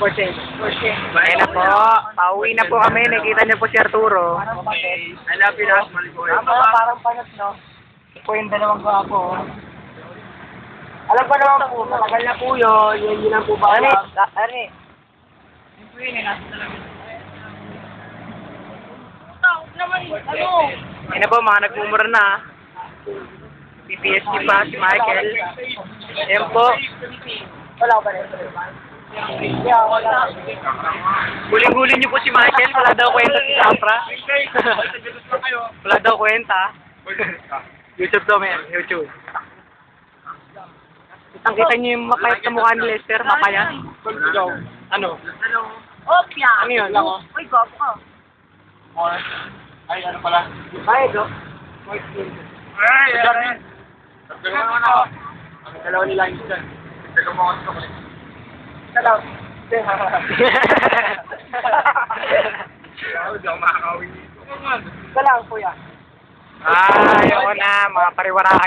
Ayun na po. Pauwi na po kami. Nakita niyo po si Arturo. I love you, Nas Maliboy. Parang panot, no? Po yung dalawang gwapo. Alam ko naman po, matagal na po yun. Yun lang po ba? Ano? Yung po yun, nasa talaga. Ayun na po, mga nagmumura na. PPSD pa si Michael. Ayun po. Wala ba rin? Huling-huli niyo po si Michael. Wala daw kwenta si Sapra. Wala daw kwenta. YouTube daw, man. YouTube. Kitang-kita niyo yung mapayat na mukha ni Lester. Mapayat. Ano? Opya! Ano yun? Uy, gopo ka. Ay, ano pala? Ay, do. Ay, ay. Tagdagan mo na ako. Ang dalawa nila yung dyan. Tagdagan mo ako sa kulit. Salam. Hindi ako makakawin dito. Salam, kuya. Ay, ako na. Mga pariwara kayo.